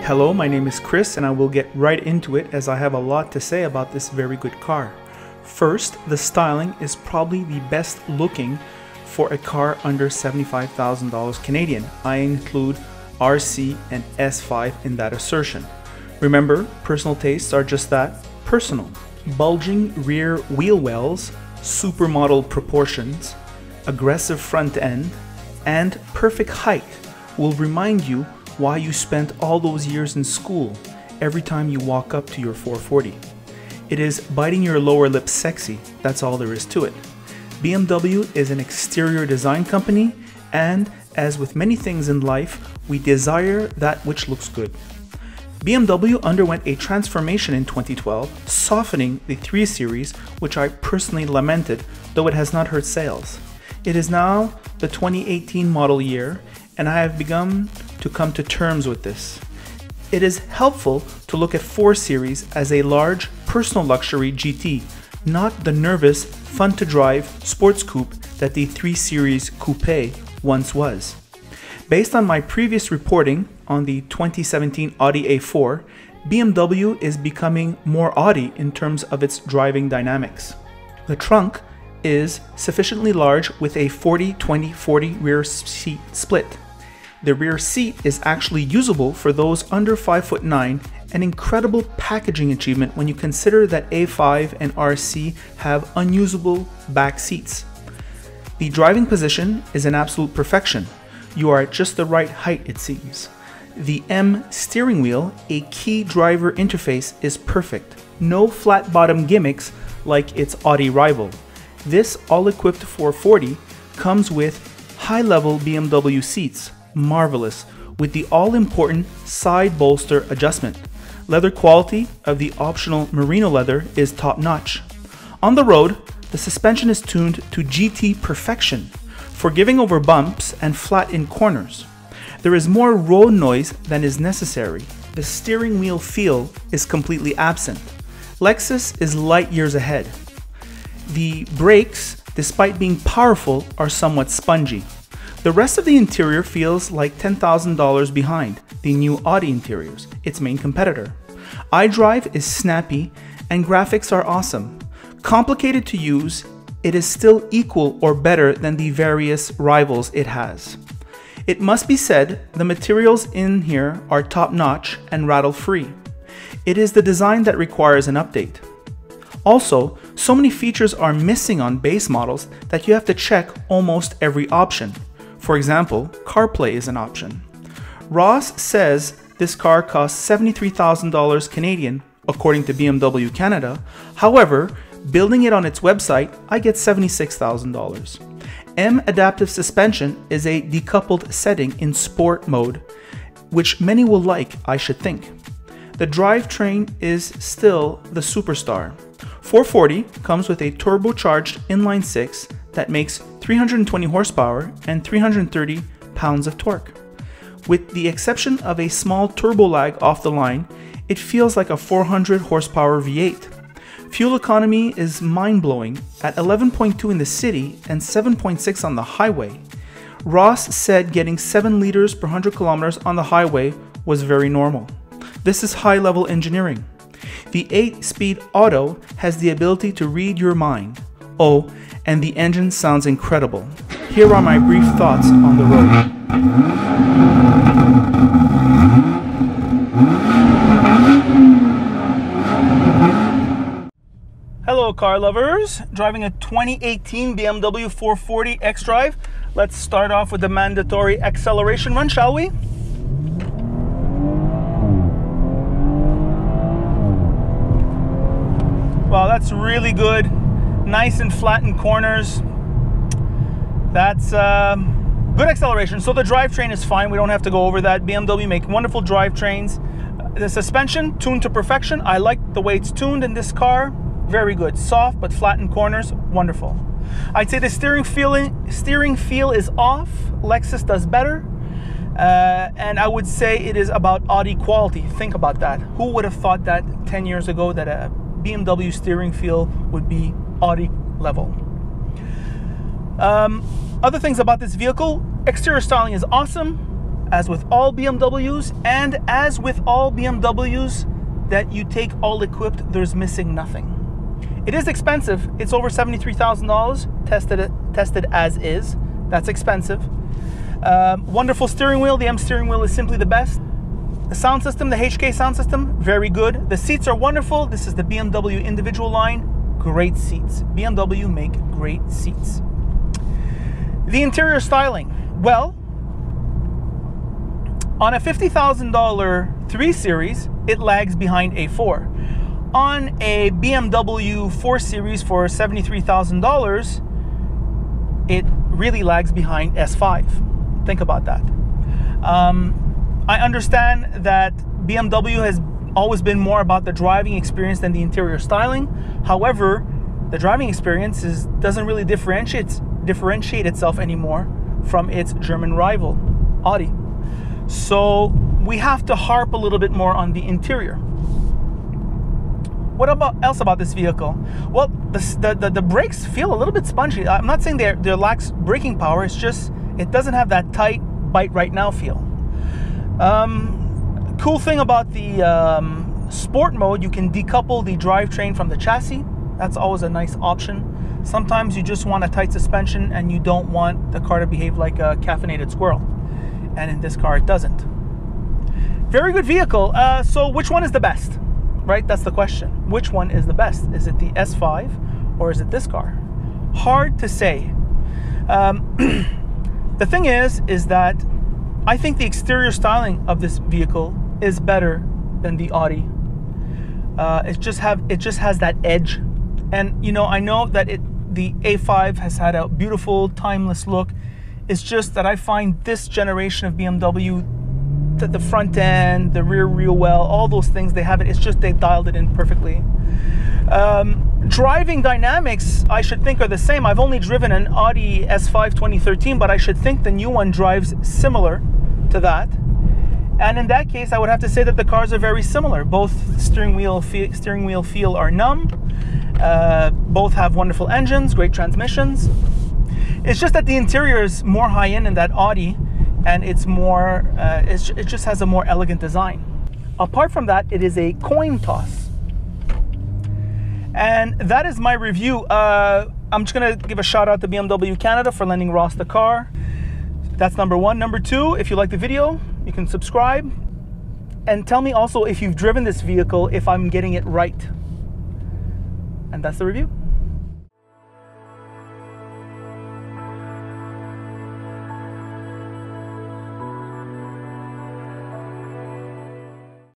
Hello, my name is Chris and I will get right into it as I have a lot to say about this very good car. First, the styling is probably the best looking for a car under $75,000 Canadian. I include RC and S5 in that assertion. Remember, personal tastes are just that, personal. Bulging rear wheel wells, supermodel proportions, aggressive front end, and perfect height will remind you why you spent all those years in school every time you walk up to your 440. It is biting your lower lip sexy, that's all there is to it. BMW is an exterior design company, and as with many things in life, we desire that which looks good. BMW underwent a transformation in 2012, softening the 3 Series, which I personally lamented, though it has not hurt sales. It is now the 2018 model year, and I have begun to come to terms with this. It is helpful to look at 4 Series as a large personal luxury GT, not the nervous, fun-to-drive sports coupe that the 3 Series Coupe once was. Based on my previous reporting on the 2017 Audi A4, BMW is becoming more Audi in terms of its driving dynamics. The trunk is sufficiently large with a 40-20-40 rear seat split. The rear seat is actually usable for those under 5'9", an incredible packaging achievement when you consider that A5 and RC have unusable back seats. The driving position is an absolute perfection. You are at just the right height, it seems. The M steering wheel, a key driver interface, is perfect. No flat bottom gimmicks like its Audi rival. This all-equipped 440 comes with high-level BMW seats, marvelous, with the all-important side bolster adjustment. Leather quality of the optional merino leather is top-notch. On the road, the suspension is tuned to GT perfection, forgiving over bumps and flat in corners. There is more road noise than is necessary. The steering wheel feel is completely absent. Lexus is light years ahead. The brakes, despite being powerful, are somewhat spongy. The rest of the interior feels like $10,000 behind the new Audi interiors, its main competitor. iDrive is snappy and graphics are awesome. Complicated to use, it is still equal or better than the various rivals it has. It must be said, the materials in here are top-notch and rattle-free. It is the design that requires an update. Also, so many features are missing on base models that you have to check almost every option. For example, CarPlay is an option. Ross says this car costs $73,000 Canadian, according to BMW Canada. However, building it on its website, I get $76,000. M adaptive suspension is a decoupled setting in sport mode, which many will like, I should think. The drivetrain is still the superstar. 440 comes with a turbocharged inline-6 that makes 320 horsepower and 330 pounds of torque. With the exception of a small turbo lag off the line, it feels like a 400 horsepower V8. Fuel economy is mind-blowing at 11.2 in the city and 7.6 on the highway. Ross said getting 7 liters per 100 kilometers on the highway was very normal. This is high-level engineering. The 8-speed auto has the ability to read your mind. Oh, and the engine sounds incredible. Here are my brief thoughts on the road. Hello car lovers, driving a 2018 BMW 440 xDrive. Let's start off with the mandatory acceleration run, shall we? Wow, that's really good. Nice and flat in corners. That's good acceleration. So the drivetrain is fine. We don't have to go over that. BMW make wonderful drivetrains. The suspension, tuned to perfection. I like the way it's tuned in this car. Very good. Soft but flat in corners. Wonderful. I'd say the steering feel is off. Lexus does better. And I would say it is about Audi quality. Think about that. Who would have thought that 10 years ago that a BMW steering feel would be Audi level? Other things about this vehicle, exterior styling is awesome. as with all BMWs, and as with all BMWs that you take all equipped, there's missing nothing. It is expensive. It's over $73,000 tested as is. That's expensive. Wonderful steering wheel. The M steering wheel is simply the best. The sound system, the HK sound system, very good. The seats are wonderful. This is the BMW individual line. Great seats. BMW make great seats. The interior styling. Well, on a $50,000 3 Series, it lags behind A4. On a BMW 4 Series for $73,000, it really lags behind S5. Think about that. I understand that BMW has always been more about the driving experience than the interior styling. However, the driving experience doesn't really differentiate itself anymore from its German rival, Audi. So we have to harp a little bit more on the interior. What else about this vehicle? Well, the brakes feel a little bit spongy. I'm not saying they lacks braking power. It's just it doesn't have that tight bite right now feel. Cool thing about the sport mode, you can decouple the drivetrain from the chassis. That's always a nice option. Sometimes you just want a tight suspension and you don't want the car to behave like a caffeinated squirrel. And in this car, it doesn't. Very good vehicle. So which one is the best? Right? That's the question. Which one is the best? Is it the S5 or is it this car? Hard to say. The thing is that I think the exterior styling of this vehicle is better than the Audi. It just has that edge. And you know, I know that the A5 has had a beautiful, timeless look. It's just that I find this generation of BMW, that the front end, the rear wheel well, all those things, they have it. It's just they dialed it in perfectly. Driving dynamics, I should think, are the same. I've only driven an Audi S5 2013, but I should think the new one drives similar to that. And in that case, I would have to say that the cars are very similar. Both steering wheel feel are numb. Both have wonderful engines, great transmissions. It's just that the interior is more high-end in that Audi, and it's more. It just has a more elegant design. Apart from that, it is a coin toss. And that is my review. I'm just gonna give a shout out to BMW Canada for lending Ross the car. That's number one. Number two, if you like the video, you can subscribe. And tell me also if you've driven this vehicle, if I'm getting it right. And that's the review.